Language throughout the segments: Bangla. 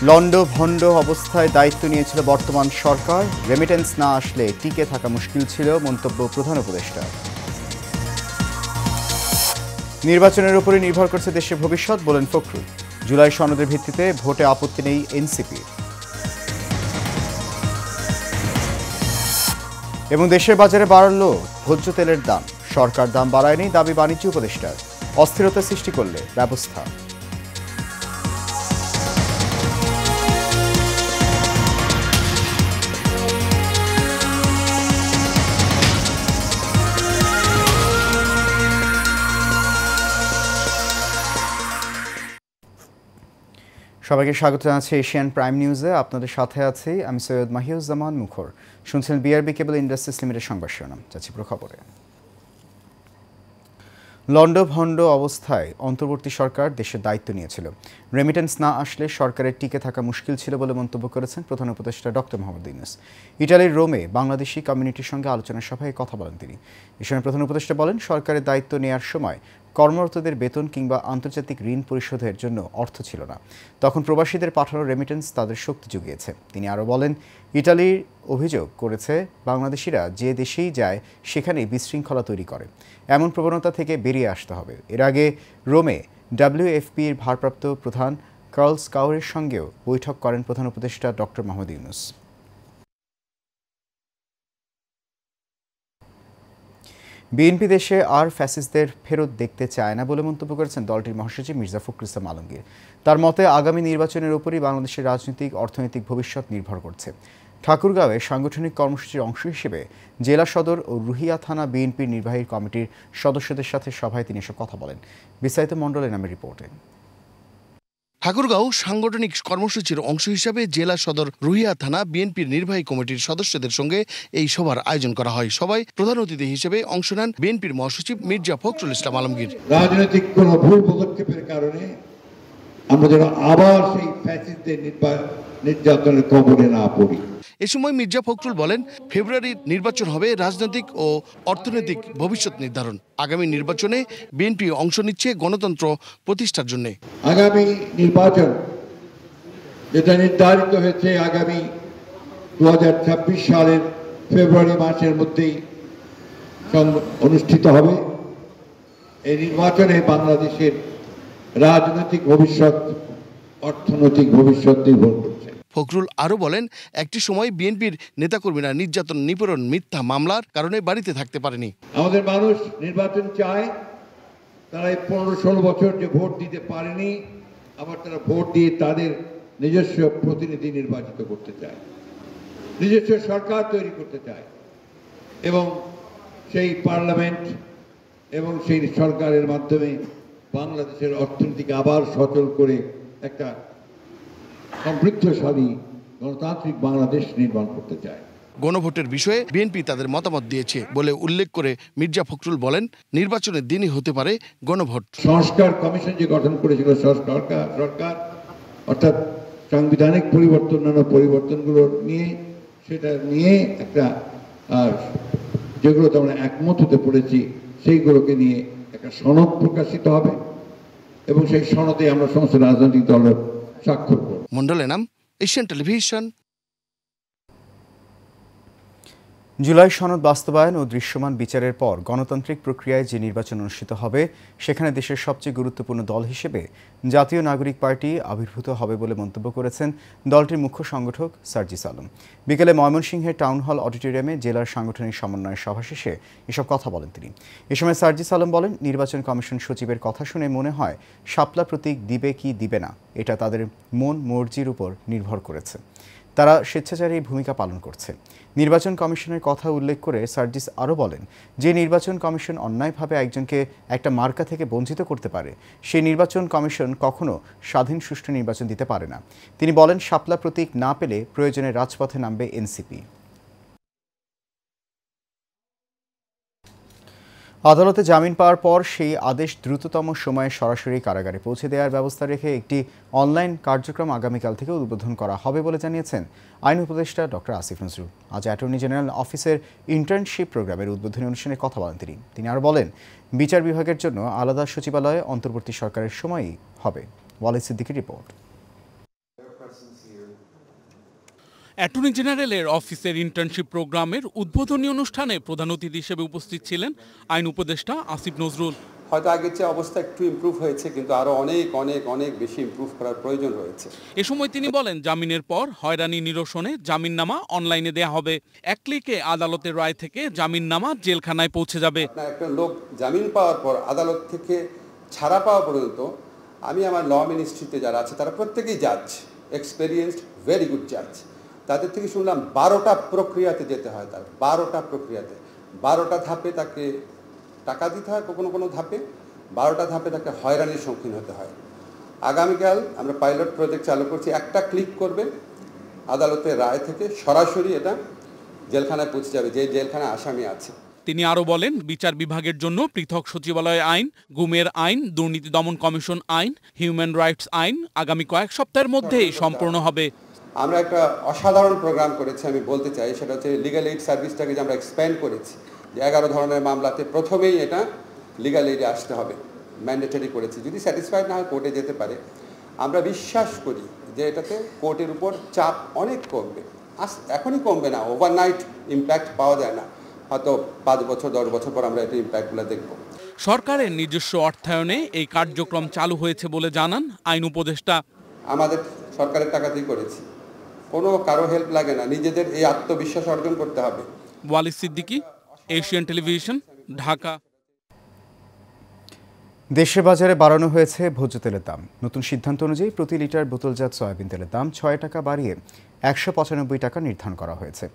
লন্ডভন্ড অবস্থায় দায়িত্ব নিয়েছিল বর্তমান সরকার, রেমিটেন্স না আসলে টিকে থাকা মুশকিল ছিল, মন্তব্য প্রধান উপদেষ্টা। নির্বাচনের উপরে নির্ভর করছে দেশের ভবিষ্যৎ, বলেন ফখরুল। জুলাই সনদের ভিত্তিতে ভোটে আপত্তি নেই এনসিপি। এবং দেশের বাজারে বাড়ল ভোজ্য তেলের দাম, সরকার দাম বাড়ায়নি, দাবি বাণিজ্য উপদেষ্টার। অস্থিরতা সৃষ্টি করলে ব্যবস্থা। সবাইকে স্বাগত জানাচ্ছি এশিয়ান প্রাইম নিউজে। আপনাদের সাথে আছি আমি সৈয়দ মাহিউজ্জামান মুখর। শুনছেন বিআরবি কেবল ইন্ডাস্ট্রিজ লিমিটেড সংবাদ শিরোনাম। যাচ্ছি খবরে। লন্ডভন্ড অবস্থায় অন্তর্বর্তী সরকার দেশের দায়িত্ব নিয়েছিল, রেমিটেন্স না আসলে সরকারের টিকে থাকা মুশকিল ছিল বলে মন্তব্য করেছেন প্রধান উপদেষ্টা ডক্টর মোহাম্মদ ইউনূস। ইটালির রোমে বাংলাদেশি কমিউনিটির সঙ্গে আলোচনা সভায় কথা বলেন তিনি। এ সময় প্রধান উপদেষ্টা বলেন, সরকারের দায়িত্ব নেওয়ার সময় কর্মরতদের বেতন কিংবা আন্তর্জাতিক ঋণ পরিশোধের জন্য অর্থ ছিল না, তখন প্রবাসীদের পাঠানো রেমিটেন্স তাদের শক্তি জুগিয়েছে। তিনি আরও বলেন, ইটালির অভিযোগ করেছে বাংলাদেশিরা যে দেশেই যায় সেখানেই বিশৃঙ্খলা তৈরি করে, এমন প্রবণতা থেকে বেরিয়ে আসতে হবে। এর আগে রোমে WFPর ভারপ্রাপ্ত প্রধান কার্ল স্কাউরের সঙ্গেও বৈঠক করেন প্রধান উপদেষ্টা ডক্টর মোহাম্মদ ইউনূস। বিএনপি দেশে আর ফ্যাসিস্টদের ফেরত দেখতে চায় না বলে মন্তব্য করেছেন দলটির মহাসচিব মির্জা ফখরুল ইসলাম আলমগীর। তার মতে, আগামী নির্বাচনের উপরই বাংলাদেশের রাজনৈতিক অর্থনৈতিক ভবিষ্যৎ নির্ভর করছে। ঠাকুরগাঁওয়ে সাংগঠনিক কর্মসূচির অংশ হিসেবে জেলা সদর ও রুহিয়া থানা বিএনপির নির্বাহী কমিটির সদস্যদের সাথে সভায় তিনি এসব কথা বলেন। বিস্তারিত মণ্ডলের নামে রিপোর্টে। ঠাকুরগাঁও সাংগঠনিক কর্মসূচির অংশ হিসেবে জেলা সদর রুহিয়া থানা বিএনপির নির্বাহী কমিটির সদস্যদের সঙ্গে এই সভার আয়োজন করা হয়। সভায় প্রধান অতিথি হিসেবে অংশ নেন বিএনপির মহাসচিব মির্জা ফখরুল ইসলাম আলমগীর। রাজনৈতিক কোন ভুল পদক্ষেপের কারণে আমরা যেন আবার সেই ফ্যাসিস্টদের নির্যাতনের কবলে না পড়ি। এ সময় মির্জা ফখরুল বলেন, ফেব্রুয়ারির নির্বাচন হবে রাজনৈতিক ও অর্থনৈতিক ভবিষ্যৎ নির্ধারণ। আগামী নির্বাচনে বিএনপি অংশ নিচ্ছে গণতন্ত্র প্রতিষ্ঠার জন্য। আগামী নির্বাচন যেটা নির্ধারিত হয়েছে আগামী 2026 সালের ফেব্রুয়ারি মাসের মধ্যেই অনুষ্ঠিত হবে। এই নির্বাচনে বাংলাদেশের রাজনৈতিক ভবিষ্যৎ, অর্থনৈতিক ভবিষ্যৎ নির্ভর করছে। ফখরুল আরও বলেন, একটি সময় বিএনপির নেতাকর্মীরা নির্যাতন, নিপীড়ন, মিথ্যা মামলার কারণে বাড়িতে থাকতে পারেনি। আমাদের মানুষ নির্বাচন চায়, তারা এই 15-16 বছর যে ভোট দিতে পারেনি, আবার তারা ভোট দিয়ে তাদের নিজস্ব প্রতিনিধি নির্বাচিত করতে চায়, নিজস্ব সরকার তৈরি করতে চায়, এবং সেই পার্লামেন্ট এবং সেই সরকারের মাধ্যমে বাংলাদেশের অর্থনীতিকে আবার সচল করে একটা সমৃদ্ধশালী গণতান্ত্রিক বাংলাদেশ নির্মাণ করতে চায়। গণভোটের বিষয়ে বিএনপি তাদের মতামত দিয়েছে বলে উল্লেখ করে মির্জা ফখরুল বলেন, নির্বাচনের দিনই হতে পারে গণভোট। সংস্কার কমিশন যে গঠন করেছিল সরকার, অর্থাৎ সাংবিধানিক পরিবর্তন, নানা পরিবর্তনগুলো নিয়ে, সেটা নিয়ে একটা যেগুলোতে আমরা একমত হতে পড়েছি সেইগুলোকে নিয়ে একটা সনদ প্রকাশিত হবে এবং সেই সনদে আমরা সমস্ত রাজনৈতিক দলের স্বাক্ষর করব। মন্ডলের নাম, এশিয়ান টেলিভিশন। জুলাই সনদ বাস্তবায়ন ও দৃশ্যমান বিচারের পর গণতান্ত্রিক প্রক্রিয়ায় যে নির্বাচন অনুষ্ঠিত হবে, সেখানে দেশের সবচেয়ে গুরুত্বপূর্ণ দল হিসেবে জাতীয় নাগরিক পার্টি আবির্ভূত হবে বলে মন্তব্য করেছেন দলটির মুখ্য সংগঠক সার্জিস আলম। বিকেলে ময়মনসিংহের টাউন হল অডিটোরিয়ামে জেলার সাংগঠনিক সমন্বয় সভা শেষে এসব কথা বলেন তিনি। এ সময় সার্জিস আলম বলেন, নির্বাচন কমিশন সচিবের কথা শুনে মনে হয় শাপলা প্রতীক দিবে কি দিবে না, এটা তাদের মন মর্জির উপর নির্ভর করেছে। তারা স্বেচ্ছাচারী ভূমিকা পালন করছে। নির্বাচন কমিশনের কথা উল্লেখ করে সার্জিস আরও বলেন, যে নির্বাচন কমিশন অন্যায়ভাবে একজনকে একটা মার্কা থেকে বঞ্চিত করতে পারে, সেই নির্বাচন কমিশন কখনো স্বাধীন সুষ্ঠু নির্বাচন দিতে পারে না। তিনি বলেন, শাপলা প্রতীক না পেলে প্রয়োজনে রাজপথে নামবে এনসিপি। আদালতে জামিন পাওয়ার পর সেই আদেশ দ্রুততম সময়ে সরাসরি কারাগারে পৌঁছে দেওয়ার ব্যবস্থা রেখে একটি অনলাইন কার্যক্রম আগামীকাল থেকে উদ্বোধন করা হবে বলে জানিয়েছেন আইন উপদেষ্টা ডক্টর আসিফ নজরুল। আজ অ্যাটর্নি জেনারেল অফিসের ইন্টার্নশিপ প্রোগ্রামের উদ্বোধনী অনুষ্ঠানে কথা বলেন তিনি আরও বলেন, বিচার বিভাগের জন্য আলাদা সচিবালয় অন্তর্বর্তী সরকারের সময়ই হবে। ওয়ালিদ সিদ্দিকীর রিপোর্ট। অ্যাটর্নি জেনারেলের অফিসের ইন্টার্নশিপ প্রোগ্রামের উদ্বোধনী অনুষ্ঠানে প্রধান অতিথি হিসেবে উপস্থিত ছিলেন আইন উপদেষ্টা আসিফ নজরুল। হয়তো আগের চেয়ে অবস্থা একটু ইমপ্রুভ হয়েছে, কিন্তু আরো অনেক অনেক অনেক বেশি ইমপ্রুভ করার প্রয়োজন রয়েছে। এ সময় তিনি বলেন, জামিনের পর হয়রানি নিরসনে জামিননামা অনলাইনে দেয়া হবে। এক ক্লিকে আদালতের রায় থেকে জামিননামা জেলখানায় পৌঁছে যাবে। একটা লোক জামিন পাওয়ার পর আদালত থেকে ছাড়া পাওয়া পর্যন্ত আমি আমার ল মিনিস্ট্রিতে যারা আছে তারা প্রত্যেকেই জাজ, এক্সপেরিয়েন্সড, ভেরি গুড জাজ। তাদের থেকে শুনলাম 12টা প্রক্রিয়াতে যেতে হয়, তার 12টা প্রক্রিয়াতে 12টা ধাপে তাকে টাকা দিতে হয়, কোনো ধাপে 12টা ধাপে তাকে হয়রানির সম্মুখীন হতে হয়। আগামীকাল আমরা পাইলট প্রজেক্ট চালু করছি, একটা ক্লিক করবে আদালতের রায় থেকে সরাসরি এটা জেলখানায় পৌঁছে যাবে, যে জেলখানায় আসামি আছে। তিনি আরো বলেন, বিচার বিভাগের জন্য পৃথক সচিবালয় আইন, গুমের আইন, দুর্নীতি দমন কমিশন আইন, হিউম্যান রাইটস আইন আগামী কয়েক সপ্তাহের মধ্যেই সম্পূর্ণ হবে। আমরা একটা অসাধারণ প্রোগ্রাম করেছি, আমি বলতে চাই, সেটা হচ্ছে লিগ্যাল এইড সার্ভিসটাকে যে আমরা এক্সপ্যান্ড করেছি, যে 11 ধরনের মামলাতে প্রথমেই এটা লিগ্যাল এইডে আসতে হবে, ম্যান্ডেটরি করেছি। যদি স্যাটিসফাইড না হয় কোর্টে যেতে পারে। আমরা বিশ্বাস করি যে এটাতে কোর্টের উপর চাপ অনেক কমবে। এখনই কমবে না, ওভারনাইট ইম্প্যাক্ট পাওয়া যায় না, হয়তো 5 বছর 10 বছর পর আমরা এটা ইম্প্যাক্টগুলো দেখব। সরকারের নিজস্ব অর্থায়নে এই কার্যক্রম চালু হয়েছে বলে জানান আইন উপদেষ্টা। আমাদের সরকারের টাকাতেই করেছি, কোনো কারো হেল্প লাগে না, নিজেদের এই আত্মবিশ্বাস অর্জন করতে হবে। Walid Siddiqui, Asian television, Dhaka. দেশের বাজারে বাড়ানো হয়েছে ভোজ্য তেলের দাম। নতুন সিদ্ধান্ত অনুযায়ী প্রতি লিটার বোতলজাত সয়াবিন তেলের দাম 6 টাকা বাড়িয়ে 195 টাকা নির্ধারণ করা হয়েছে।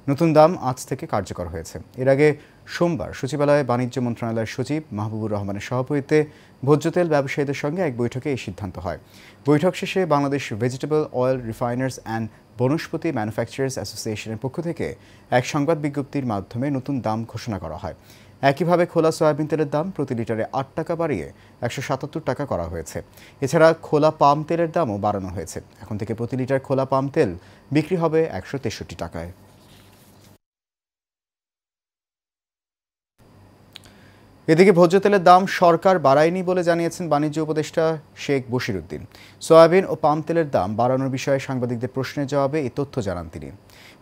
নতুন দাম আজ থেকে কার্যকর হয়েছে। এর আগে সোমবার সচিবালয়ে বাণিজ্য মন্ত্রণালয়ের সচিব মাহবুবুর রহমানের সভাপতিত্বে ভোজ্য তেল ব্যবসায়ীদের সঙ্গে এক বৈঠকে এই সিদ্ধান্ত হয়। বৈঠক শেষে Bangladesh vegetable oil refiners and Vanaspati manufacturers অ্যাসোসিয়েশনের পক্ষ থেকে এক সংবাদ বিজ্ঞপ্তির মাধ্যমে নতুন দাম ঘোষণা করা হয়। একইভাবে খোলা সয়াবিন তেলের দাম প্রতি লিটারে 8 টাকা বাড়িয়ে 177 টাকা করা হয়েছে। এছাড়া খোলা পাম তেলের দামও বাড়ানো হয়েছে। এখন থেকে প্রতি লিটার খোলা পাম তেল বিক্রি হবে 163 টাকায়। এদিকে ভোজ্য তেলের দাম সরকার বাড়ায়নি বলে জানিয়েছেন বাণিজ্য উপদেষ্টা শেখ বশিরউদ্দিন। সয়াবিন ও পাম তেলের দাম বাড়ানোর বিষয়ে সাংবাদিকদের প্রশ্নের জবাবে এই তথ্য জানান তিনি।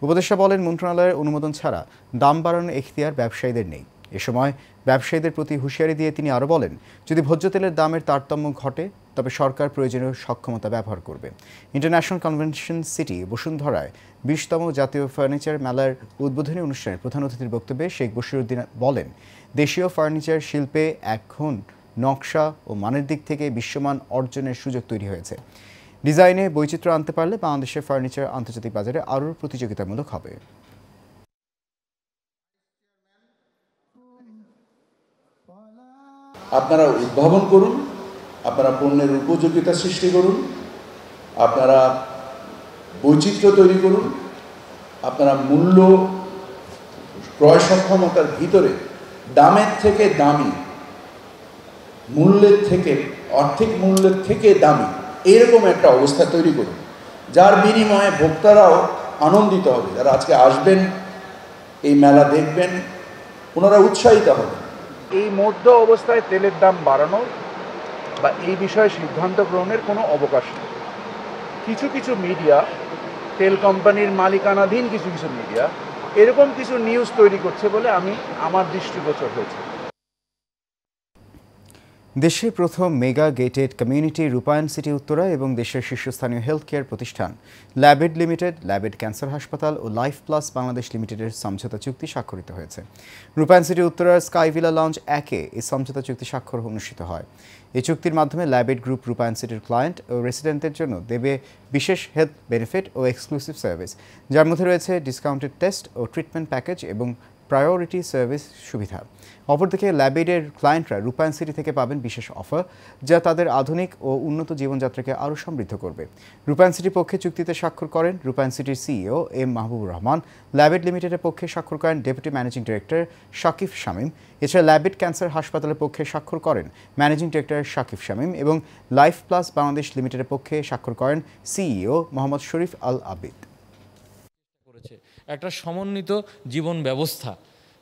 উপদেষ্টা বলেন, মন্ত্রণালয়ের অনুমোদন ছাড়া দাম বাড়ানোর এখতিয়ার ব্যবসায়ীদের নেই। এ সময় ব্যবসায়ীদের প্রতি হুঁশিয়ারি দিয়ে তিনি আরও বলেন, যদি ভোজ্য তেলের দামের তারতম্য ঘটে তবে সরকার প্রয়োজনীয় সক্ষমতা ব্যবহার করবে। ইন্টারন্যাশনাল কনভেনশন সিটি বসুন্ধরায় 20তম জাতীয় ফার্নিচার মেলার উদ্বোধনী অনুষ্ঠানে প্রধান অতিথির বক্তব্যে শেখ বশিরউদ্দিন বলেন, দেশীয় ফার্নিচার শিল্পে এখন নকশা ও মানের দিক থেকে বিশ্বমান অর্জনের সুযোগ তৈরি হয়েছে। ডিজাইনে বৈচিত্র্য আনতে পারলে বাংলাদেশের ফার্নিচার আন্তর্জাতিক বাজারে আরও প্রতিযোগিতামূলক হবে। আপনারা উদ্ভাবন করুন, আপনারা পণ্যের উপযোগিতা সৃষ্টি করুন, আপনারা বৈচিত্র্য তৈরি করুন, আপনারা মূল্য ক্রয় সক্ষমতার ভিতরে দামের থেকে দামি, মূল্যের থেকে আর্থিক মূল্যের থেকে দামি এরকম একটা অবস্থা তৈরি করুন, যার বিনিময়ে ভোক্তারাও আনন্দিত হবে। যারা আজকে আসবেন, এই মেলা দেখবেন, ওনারা উৎসাহিত হবে। এই মধ্য অবস্থায় তেলের দাম বাড়ানোর বা এই বিষয়ে সিদ্ধান্ত গ্রহণের কোনো অবকাশ নেই। কিছু কিছু মিডিয়া, তেল কোম্পানির মালিকানাধীন কিছু কিছু মিডিয়া এরকম কিছু নিউজ তৈরি করছে বলে আমার দৃষ্টিগোচর হয়েছে। দেশের প্রথম মেগা গেটেড কমিউনিটি রূপায়ণ সিটি উত্তরা এবং দেশের শীর্ষস্থানীয় হেলথ কেয়ার প্রতিষ্ঠান ল্যাবেড লিমিটেড, ল্যাবেড ক্যান্সার হাসপাতাল ও লাইফ প্লাস বাংলাদেশ লিমিটেডের সমঝোতা চুক্তি স্বাক্ষরিত হয়েছে। রূপায়ণ সিটি উত্তরার স্কাইভিলা লঞ্চ 1-এ এই সমঝোতা চুক্তি স্বাক্ষর অনুষ্ঠিত হয়। এই চুক্তির মাধ্যমে ল্যাবেড গ্রুপ রূপায়ণ সিটির ক্লায়েন্ট ও রেসিডেন্টদের জন্য দেবে বিশেষ হেলথ বেনিফিট ও এক্সক্লুসিভ সার্ভিস, যার মধ্যে রয়েছে ডিসকাউন্টেড টেস্ট ও ট্রিটমেন্ট প্যাকেজ এবং প্রায়োরিটি সার্ভিস সুবিধা। অপরদিকে ল্যাবেডের ক্লায়েন্টরা রূপায়ণ সিটি থেকে পাবেন বিশেষ অফার, যা তাদের আধুনিক ও উন্নত জীবনযাত্রাকে আরও সমৃদ্ধ করবে। রূপায়ণ সিটির পক্ষে চুক্তিতে স্বাক্ষর করেন রূপায়ণ সিটির সিইও এম মাহবুবুর রহমান। ল্যাবেড লিমিটেডের পক্ষে স্বাক্ষর করেন deputy managing director Shakib Shamim. এছাড়া ল্যাবেড ক্যান্সার হাসপাতালের পক্ষে স্বাক্ষর করেন ম্যানেজিং ডিরেক্টর শাকিব শামীম এবং লাইফ প্লাস বাংলাদেশ লিমিটেডের পক্ষে স্বাক্ষর করেন সিইও মোহাম্মদ শরীফ আল আবিদ। একটা সমন্বিত জীবন ব্যবস্থা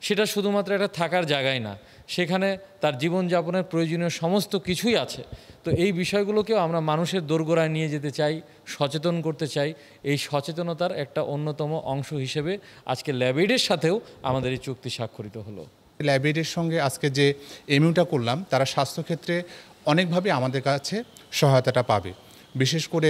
সেটা শুধুমাত্র একটা থাকার জায়গায় না, সেখানে তার জীবনযাপনের প্রয়োজনীয় সমস্ত কিছুই আছে। তো এই বিষয়গুলোকেও আমরা মানুষের দোরগোড়ায় নিয়ে যেতে চাই, সচেতন করতে চাই। এই সচেতনতার একটা অন্যতম অংশ হিসেবে আজকে ল্যাবএইডের সাথেও আমাদের এই চুক্তি স্বাক্ষরিত হলো। ল্যাবএইডের সঙ্গে আজকে যে এমইউটা করলাম, তারা স্বাস্থ্যক্ষেত্রে অনেকভাবে আমাদের কাছে সহায়তাটা পাবে। বিশেষ করে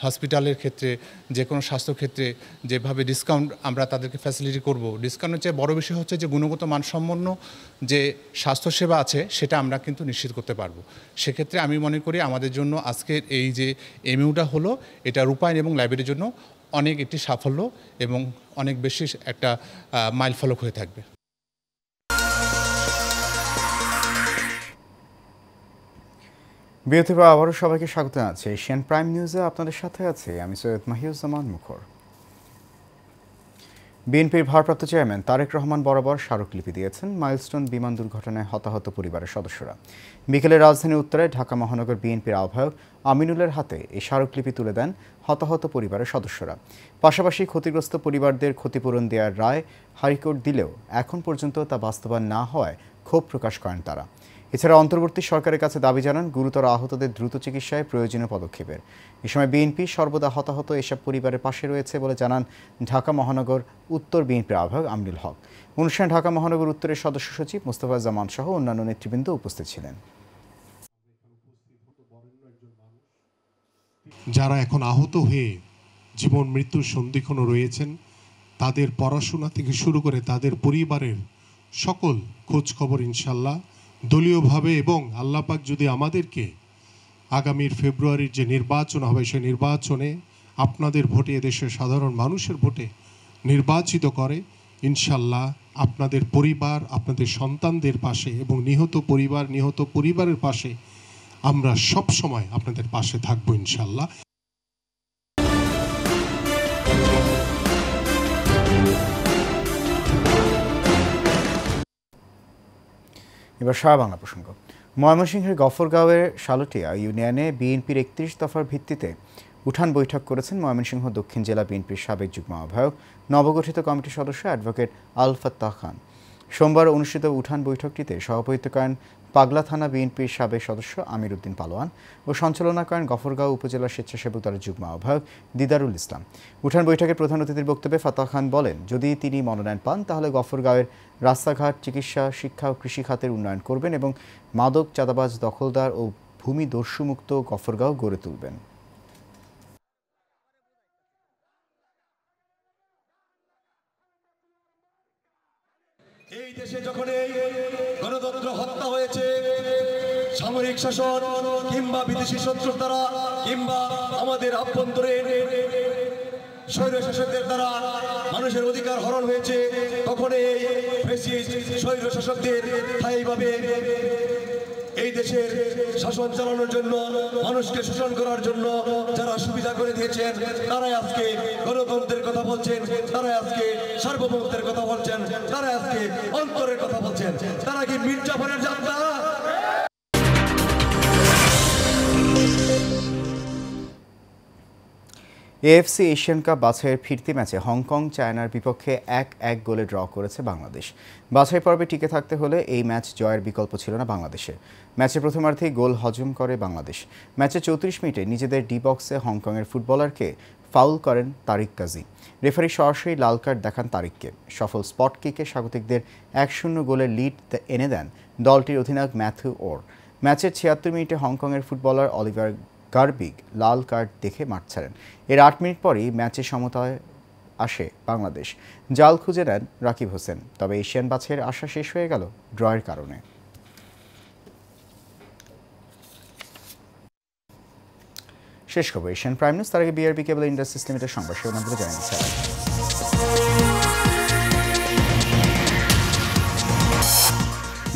হসপিটালের ক্ষেত্রে, যে কোনো স্বাস্থ্যক্ষেত্রে যেভাবে ডিসকাউন্ট আমরা তাদেরকে ফ্যাসিলিটি করব, ডিসকাউন্টের চেয়ে বড় বিষয় হচ্ছে যে গুণগত মানসম্পন্ন যে স্বাস্থ্যসেবা আছে সেটা আমরা কিন্তু নিশ্চিত করতে পারবো। সেক্ষেত্রে আমি মনে করি আমাদের জন্য আজকের এই যে এমইউটা হলো, এটা রূপায়ণ এবং ল্যাবএইডের জন্য অনেক একটি সাফল্য এবং অনেক বেশি একটা মাইলফলক হয়ে থাকবে। বিরতির পর আবারও সবাইকে স্বাগত জানাচ্ছি এশিয়ান প্রাইম নিউজে। আপনাদের সাথে আছে আমি সৈয়দ মাহিউজ্জামান মুখর। বিএনপির ভারপ্রাপ্ত চেয়ারম্যান তারেক রহমান বরাবর স্মারকলিপি দিয়েছেন মাইলস্টোন বিমান দুর্ঘটনায় হতাহত পরিবারের সদস্যরা। বিকেলে রাজধানীর উত্তরে ঢাকা মহানগর বিএনপির আহ্বায়ক আমিনুলের হাতে এই স্মারকলিপি তুলে দেন হতাহত পরিবারের সদস্যরা। পাশাপাশি ক্ষতিগ্রস্ত পরিবারদের ক্ষতিপূরণ দেওয়ার রায় হাইকোর্ট দিলেও এখন পর্যন্ত তা বাস্তবায়ন না হওয়ায় ক্ষোভ প্রকাশ করেন তারা। এছাড়া অন্তর্বর্তী সরকারের কাছে দাবি জানান গুরুতর আহতদের দ্রুত চিকিৎসায় প্রয়োজনীয় পদক্ষেপের। এ সময় বিএনপি সর্বদা হতাহত এসব পরিবারের পাশে রয়েছে বলে জানান ঢাকা মহানগর উত্তর বিএনপির আহ্বায়ক আমিনুল হক। অনুষ্ঠানে ঢাকা মহানগর উত্তরের সদস্য সচিব মোস্তফা জামান সহ অন্যান্য নেতৃবৃন্দ উপস্থিত ছিলেন। যারা এখন আহত হয়ে জীবন মৃত্যুর সন্ধিক্ষণে রয়েছেন, তাদের পড়াশোনা থেকে শুরু করে তাদের পরিবারের সকল খোঁজ খবর ইনশাল্লাহ দলীয়ভাবে, এবং আল্লাহ পাক যদি আমাদেরকে আগামীর ফেব্রুয়ারির যে নির্বাচন হবে সেই নির্বাচনে আপনাদের ভোটে, এদেশের সাধারণ মানুষের ভোটে নির্বাচিত করে, ইনশাল্লাহ আপনাদের পরিবার, আপনাদের সন্তানদের পাশে এবং নিহত পরিবারের পাশে আমরা সব সময় আপনাদের পাশে থাকবো ইনশাল্লাহ। এবার সারা বাংলা প্রসঙ্গ। ময়মনসিংহের গফরগাঁওয়ের শালটিয়া ইউনিয়নে বিএনপির 31 দফার ভিত্তিতে উঠান বৈঠক করেছেন ময়মনসিংহ দক্ষিণ জেলা বিএনপির সাবেক যুগ্ম আহ্বায়ক নবগঠিত কমিটির সদস্য অ্যাডভোকেট আল ফাত্তাহ খান। সোমবার অনুষ্ঠিত উঠান বৈঠকটিতে সভাপতিত্ব করেন পাগলা থানা বিএনপির সাবেক সদস্য আমির উদ্দিন পালোয়ান ও সঞ্চালনা করেন গফরগাঁও উপজেলা স্বেচ্ছাসেবক দলের যুগ্ম আহ্বায়ক দিদারুল ইসলাম। উঠান বৈঠকের প্রধান অতিথির বক্তব্যে ফাত্তাহ খান বলেন, যদি তিনি মনোনয়ন পান তাহলে গফরগাঁওয়ের রাস্তাঘাট, চিকিৎসা, শিক্ষা ও কৃষি খাতের উন্নয়ন করবেন এবং মাদক, চাঁদাবাজ, দখলদার ও ভূমি দস্যুমুক্ত গফরগাঁও গড়ে তুলবেন। এই দেশে যখন এই গণতন্ত্র হত্যা হয়েছে, সামরিক শাসন কিংবা বিদেশি শত্রুর দ্বারা কিংবা আমাদের আভ্যন্তরীণ স্বৈরশাসকদের দ্বারা মানুষের অধিকার হরণ হয়েছে, তখন এই ফ্যাসিস্ট স্বৈরশাসকদের স্থায়ীভাবে এই দেশের শাসন চালানোর জন্য, মানুষকে শোষণ করার জন্য যারা সুবিধা করে দিয়েছেন, তারাই আজকে গণতন্ত্রের কথা বলছেন, তারাই আজকে সার্বভৌমত্বের কথা বলছেন, তারাই আজকে অন্তরের কথা বলছেন। তারা কি মির্জাফরের যাত্রা? এএফসি এশিয়ান কাপ বাছাইয়ের ফিরতি ম্যাচে হংকং চায়নার বিপক্ষে 1-1 গোলে ড্র করেছে বাংলাদেশ। বাছাই পর্বে টিকে থাকতে হলে এই ম্যাচ জয়ের বিকল্প ছিল না বাংলাদেশের। ম্যাচের প্রথমার্ধেই গোল হজম করে বাংলাদেশ। ম্যাচে 34 মিনিটে নিজেদের ডি বক্সে হংকংয়ের ফুটবলারকে ফাউল করেন তারিক কাজী। রেফারি সরাসরি লাল কার্ড দেখান তারিককে। সফল স্পট কিকে স্বাগতিকদের 1-0 গোলের লিড এনে দেন দলটির অধিনায়ক ম্যাথু ওর। ম্যাচের 76 মিনিটে হংকংয়ের ফুটবলার অলিভার গার্বিগ লাল কার্ড দেখে মাঠ ছাড়েন। এর 8 মিনিট পরই ম্যাচের সমতায় আসে বাংলাদেশ। জাল খুঁজে নেন রাকিব হোসেন। তবে এশিয়ান বাছাইয়ের আশা শেষ হয়ে গেল ড্রয়ের কারণে। শেষ খবর এশিয়ান প্রাইম নিউজ। তার আগে বিআরবি কেবল ইন্ডাস্ট্রিজ লিমিটেড সংবাদ শিরোনামগুলো জানিয়েছে।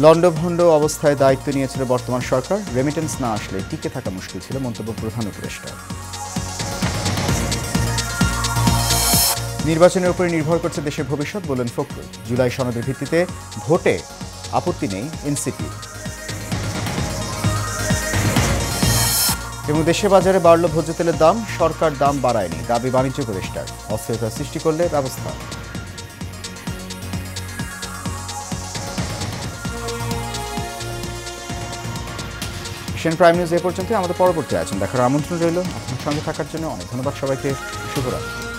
লন্ডভন্ড অবস্থায় দায়িত্ব নিয়েছিল বর্তমান সরকার। রেমিটেন্স না আসলে টিকে থাকা মুশকিল ছিল, মন্তব্য প্রধান উপদেষ্টা। নির্বাচনের উপরে নির্ভর করছে দেশের ভবিষ্যৎ, বললেন ফখরুল। জুলাই সনদের ভিত্তিতে ভোটে আপত্তি নেই এনসিপি। এবং দেশে বাজারে বাড়ল ভোজ্য তেলের দাম, সরকার দাম বাড়ায়নি, দাবি বাণিজ্য উপদেষ্টার। অস্থিরতা সৃষ্টি করলে ব্যবস্থা। এশিয়ান প্রাইম নিউজ এ পর্যন্ত। আমাদের পরবর্তী আয়োজন দেখার আমন্ত্রণ রইল। আপনার সঙ্গে থাকার জন্য অনেক ধন্যবাদ সবাইকে। শুভরাত্রি।